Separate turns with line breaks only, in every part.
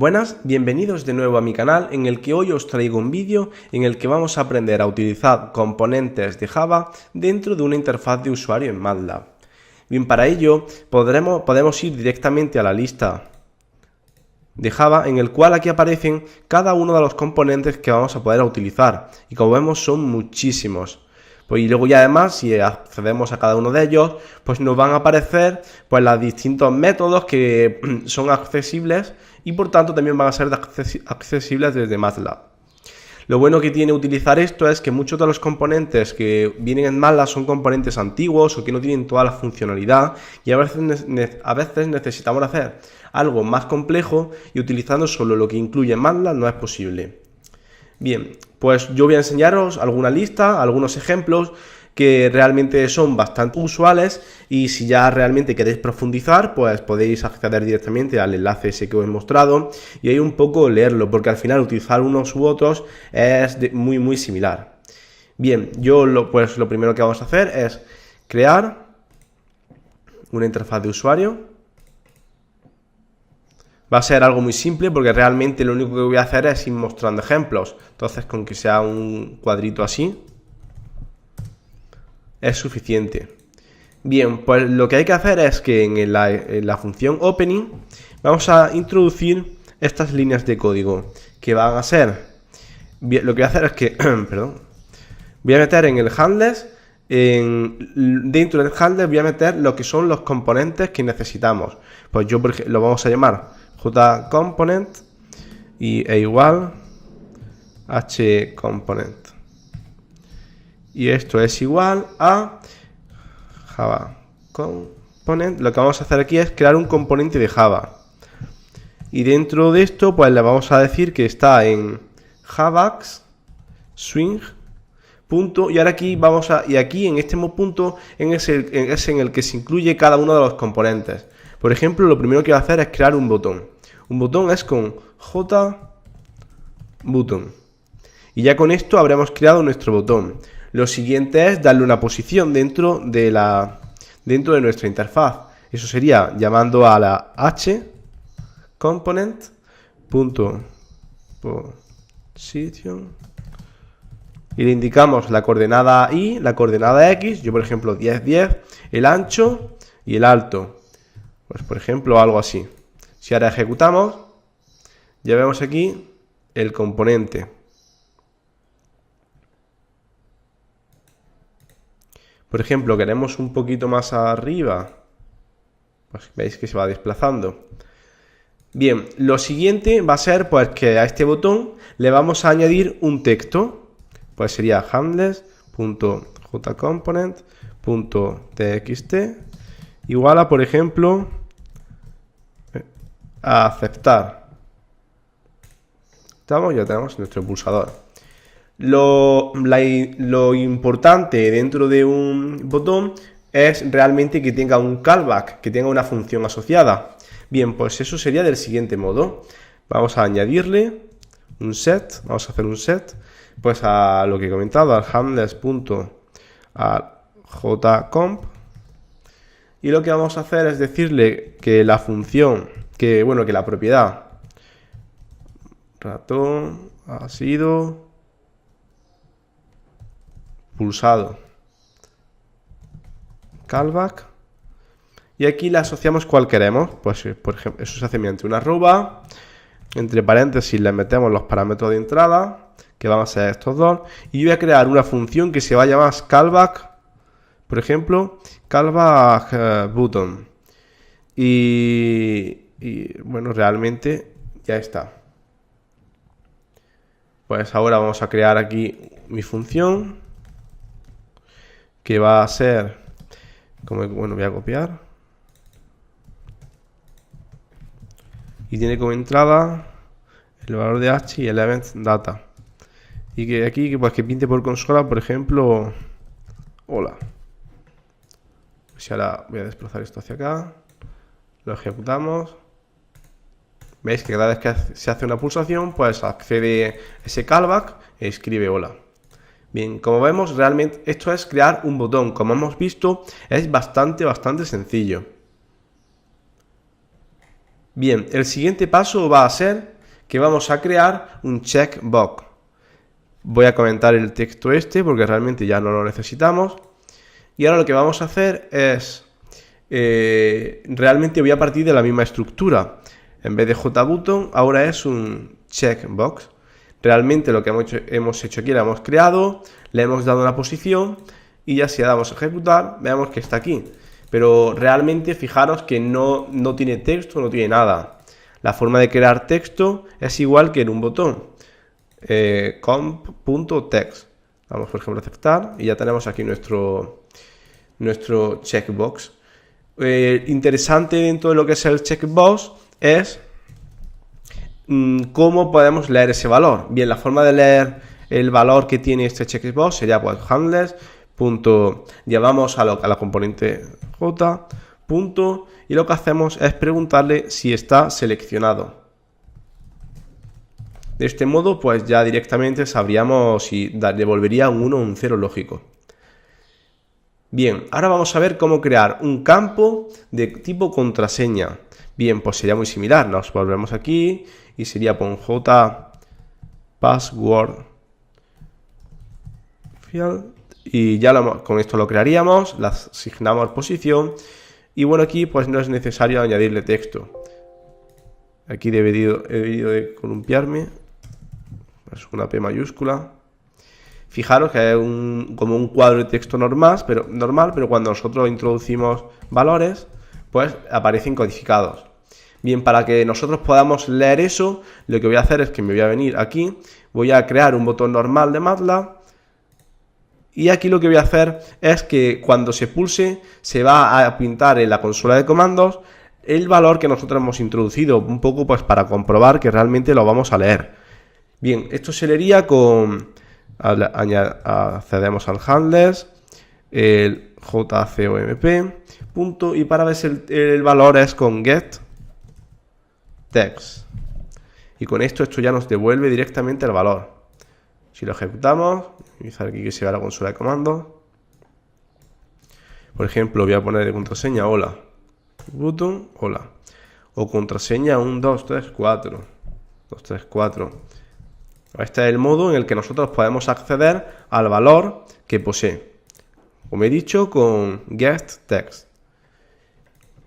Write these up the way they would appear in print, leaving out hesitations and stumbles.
Buenas, bienvenidos de nuevo a mi canal en el que hoy os traigo un vídeo en el que vamos a aprender a utilizar componentes de Java dentro de una interfaz de usuario en MATLAB. Bien, para ello podemos ir directamente a la lista de Java en el cual aquí aparecen cada uno de los componentes que vamos a poder utilizar y como vemos son muchísimos. Pues y luego ya además si accedemos a cada uno de ellos pues nos van a aparecer pues los distintos métodos que son accesibles y por tanto también van a ser accesibles desde MATLAB. Lo bueno que tiene utilizar esto es que muchos de los componentes que vienen en MATLAB son componentes antiguos o que no tienen toda la funcionalidad y a veces necesitamos hacer algo más complejo y utilizando solo lo que incluye MATLAB no es posible. Bien, pues yo voy a enseñaros alguna lista, algunos ejemplos que realmente son bastante usuales y si ya realmente queréis profundizar, pues podéis acceder directamente al enlace ese que os he mostrado y ahí un poco leerlo, porque al final utilizar unos u otros es muy similar. Bien, pues lo primero que vamos a hacer es crear una interfaz de usuario. Va a ser algo muy simple porque realmente lo único que voy a hacer es ir mostrando ejemplos. Entonces, con que sea un cuadrito así, es suficiente. Bien, pues lo que hay que hacer es que en la función opening vamos a introducir estas líneas de código que van a ser, bien, lo que voy a hacer es que, perdón, voy a meter en el handlers, dentro del handler voy a meter lo que son los componentes que necesitamos. Pues yo por ejemplo, lo vamos a llamar jcomponent e igual hcomponent. Y esto es igual a Java component. Lo que vamos a hacer aquí es crear un componente de Java. Y dentro de esto, pues le vamos a decir que está en javax swing. Punto, y ahora aquí aquí en este punto es en el que se incluye cada uno de los componentes. Por ejemplo, lo primero que voy a hacer es crear un botón. Un botón es con jbutton. Y ya con esto habremos creado nuestro botón. Lo siguiente es darle una posición dentro de nuestra interfaz. Eso sería llamando a la hComponent.position y le indicamos la coordenada Y, la coordenada X, yo por ejemplo 10, 10, el ancho y el alto. Pues por ejemplo algo así. Si ahora ejecutamos, ya vemos aquí el componente. Por ejemplo, queremos un poquito más arriba, pues veis que se va desplazando. Bien, lo siguiente va a ser pues que a este botón le vamos a añadir un texto. Pues sería handlers.jcomponent.txt igual a, por ejemplo, a aceptar. Ya tenemos nuestro pulsador. Lo importante dentro de un botón es realmente que tenga un callback, que tenga una función asociada. Bien, pues eso sería del siguiente modo. Vamos a añadirle un set, vamos a hacer un set, pues a lo que he comentado, al handlers.jcomp. Y lo que vamos a hacer es decirle que la función, que la propiedad ratón ha sido pulsado callback y aquí le asociamos cuál queremos. Pues por ejemplo eso se hace mediante una arroba, entre paréntesis le metemos los parámetros de entrada que van a ser estos dos y yo voy a crear una función que se va a llamar callback, por ejemplo callback button y bueno, realmente ya está. Pues ahora vamos a crear aquí mi función que va a ser, voy a copiar y tiene como entrada el valor de h y el event data y que aquí pues que pinte por consola, por ejemplo, hola. Pues ahora voy a desplazar esto hacia acá, lo ejecutamos. Veis que cada vez que se hace una pulsación, pues accede ese callback e escribe hola. Bien, como vemos, realmente esto es crear un botón. Como hemos visto, es bastante sencillo. Bien, el siguiente paso va a ser que vamos a crear un checkbox. Voy a comentar el texto este porque realmente ya no lo necesitamos. Y ahora lo que vamos a hacer es, realmente voy a partir de la misma estructura. En vez de JButton, ahora es un checkbox. Realmente lo que hemos hecho aquí, lo hemos creado, le hemos dado una posición y ya si le damos a ejecutar, veamos que está aquí. Pero realmente fijaros que no tiene texto, no tiene nada. La forma de crear texto es igual que en un botón. Comp.text. Vamos, por ejemplo, a aceptar y ya tenemos aquí nuestro checkbox. Interesante dentro de lo que es el checkbox es cómo podemos leer ese valor. Bien, la forma de leer el valor que tiene este checkbox sería pues handlers. Llevamos a la componente J, punto, y lo que hacemos es preguntarle si está seleccionado. De este modo, pues ya directamente sabríamos si devolvería un 1 o un 0 lógico. Bien, ahora vamos a ver cómo crear un campo de tipo contraseña. Bien, pues sería muy similar. Nos volvemos aquí y sería con J password field. Y ya con esto lo crearíamos, le asignamos posición y bueno, aquí pues no es necesario añadirle texto. Aquí he debido de columpiarme, es una P mayúscula. Fijaros que es como un cuadro de texto normal, pero cuando nosotros introducimos valores, pues aparecen codificados. Bien, para que nosotros podamos leer eso, lo que voy a hacer es que me voy a venir aquí, voy a crear un botón normal de MATLAB. Y aquí lo que voy a hacer es que cuando se pulse se va a pintar en la consola de comandos el valor que nosotros hemos introducido, un poco pues para comprobar que realmente lo vamos a leer. Bien, esto se leería con, accedemos al handlers, el jcomp, punto, y para ver si el valor es con get text. Y con esto ya nos devuelve directamente el valor. Si lo ejecutamos, utilizar aquí que se vea la consola de comandos. Por ejemplo, voy a poner de contraseña hola. Button, hola. O contraseña 1, 2, 3, 4. 2, 3, 4. Este es el modo en el que nosotros podemos acceder al valor que posee. Como he dicho, con getText.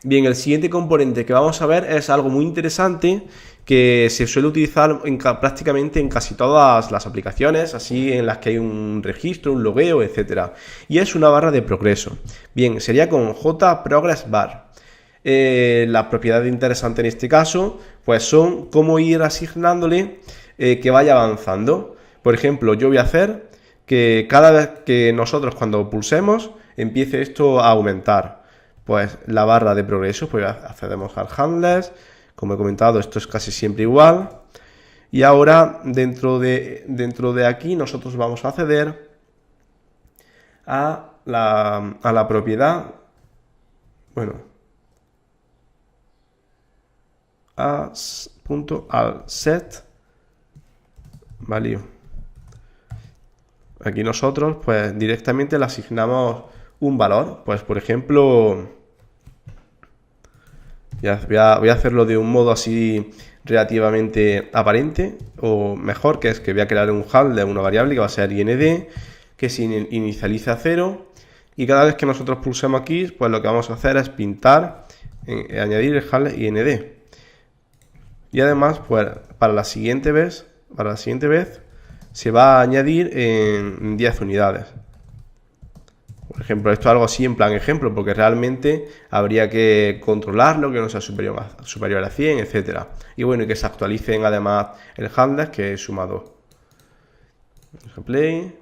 Bien, el siguiente componente que vamos a ver es algo muy interesante que se suele utilizar prácticamente en casi todas las aplicaciones, así en las que hay un registro, un logueo, etc. Y es una barra de progreso. Bien, sería con JProgressBar. La propiedad interesante en este caso, pues son cómo ir asignándole que vaya avanzando. Por ejemplo, yo voy a hacer que cada vez que nosotros cuando pulsemos empiece esto a aumentar. Pues la barra de progreso, pues accedemos al handlers. Como he comentado, esto es casi siempre igual. Y ahora, dentro de aquí, nosotros vamos a acceder a la propiedad, bueno, al set value. Aquí nosotros, pues directamente le asignamos un valor. Pues, por ejemplo, voy a hacerlo de un modo así relativamente aparente, o mejor, que es que voy a crear un handler, una variable que va a ser ind, que se inicializa a 0, y cada vez que nosotros pulsemos aquí, pues lo que vamos a hacer es pintar, añadir el handler ind. Y además, pues para la siguiente vez se va a añadir en 10 unidades. Por ejemplo, esto es algo así en plan ejemplo, porque realmente habría que controlarlo, que no sea superior a 100, etc. Y bueno, y que se actualicen además el handler, que es sumado. Play.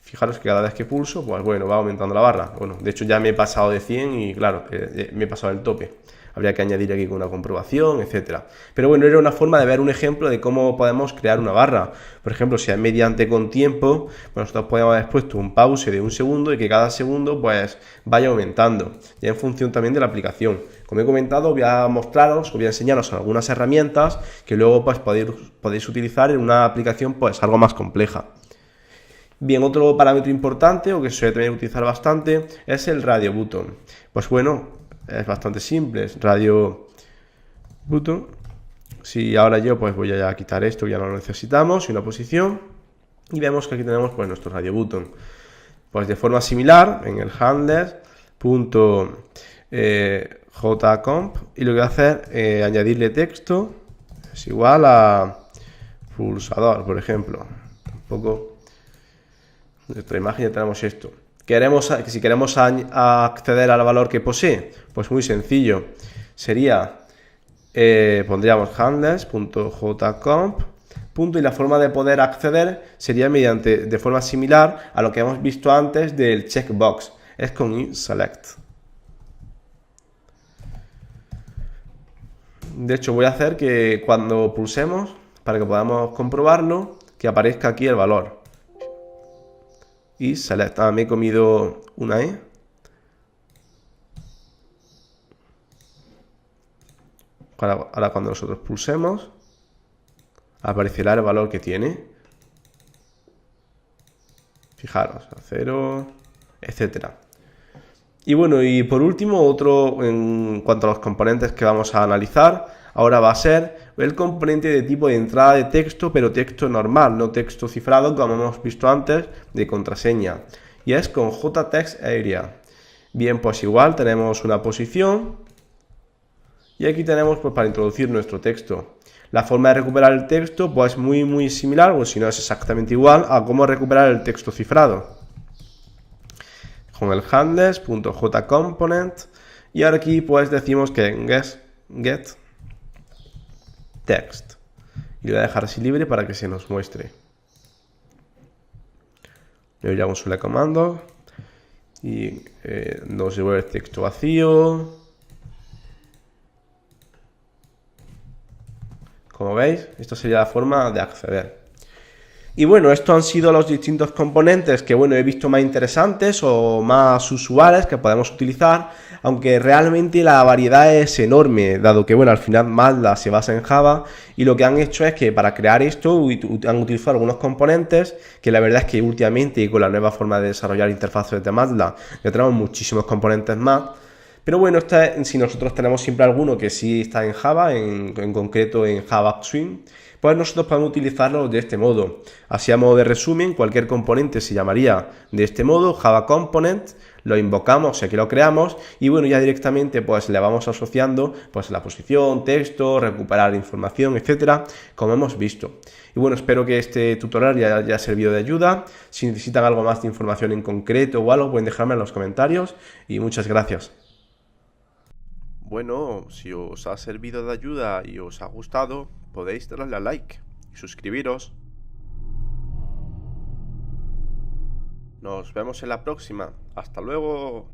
Fijaros que cada vez que pulso, pues bueno, va aumentando la barra. Bueno, de hecho ya me he pasado de 100 y claro, me he pasado el tope. Habría que añadir aquí con una comprobación, etcétera. Pero bueno, era una forma de ver un ejemplo de cómo podemos crear una barra. Por ejemplo, si es mediante con tiempo, pues nosotros podemos haber puesto un pause de 1 segundo y que cada segundo pues vaya aumentando, ya en función también de la aplicación. Como he comentado, voy a mostraros, voy a enseñaros algunas herramientas que luego pues podéis utilizar en una aplicación pues algo más compleja. Bien, otro parámetro importante, o que se suele también utilizar bastante, es el radio button. Pues bueno, es bastante simple, es radio button. Si ahora yo pues voy a quitar esto, ya no lo necesitamos, y una posición, y vemos que aquí tenemos pues nuestro radio button. Pues de forma similar en el handler.jcomp, y lo que voy a hacer es añadirle texto, es igual a pulsador, por ejemplo. Un poco nuestra imagen, ya tenemos esto. Si queremos acceder al valor que posee, pues muy sencillo, sería pondríamos handlers.jcomp, y la forma de poder acceder sería de forma similar a lo que hemos visto antes del checkbox, es con inSelect. De hecho, voy a hacer que cuando pulsemos, para que podamos comprobarlo, que aparezca aquí el valor. Y select. Me he comido una E. Ahora cuando nosotros pulsemos, aparecerá el valor que tiene. Fijaros, a 0, etcétera. Y bueno, y por último, otro en cuanto a los componentes que vamos a analizar, ahora va a ser el componente de tipo de entrada de texto, pero texto normal, no texto cifrado como hemos visto antes de contraseña. Y es con JTextArea. Bien, pues igual tenemos una posición y aquí tenemos pues para introducir nuestro texto. La forma de recuperar el texto pues muy similar, o si no es exactamente igual a cómo recuperar el texto cifrado. Con el handlers.jComponent, y ahora aquí pues decimos que get text, y lo voy a dejar así libre para que se nos muestre. Le doy a un select comando y nos devuelve el texto vacío. Como veis, esta sería la forma de acceder. Y bueno, estos han sido los distintos componentes que bueno, he visto más interesantes o más usuales que podemos utilizar, aunque realmente la variedad es enorme, dado que bueno, al final MATLAB se basa en Java, y lo que han hecho es que para crear esto han utilizado algunos componentes que la verdad es que últimamente y con la nueva forma de desarrollar interfaces de MATLAB ya tenemos muchísimos componentes más. Pero bueno, si nosotros tenemos siempre alguno que sí está en Java, en concreto en Java Swing, pues nosotros podemos utilizarlo de este modo. Así a modo de resumen, cualquier componente se llamaría de este modo, Java Component, lo invocamos, aquí lo creamos, y bueno, ya directamente pues le vamos asociando pues la posición, texto, recuperar información, etcétera, como hemos visto. Y bueno, espero que este tutorial ya haya servido de ayuda. Si necesitan algo más de información en concreto o algo, pueden dejarme en los comentarios, y muchas gracias. Bueno, si os ha servido de ayuda y os ha gustado, podéis darle a like y suscribiros. Nos vemos en la próxima. Hasta luego.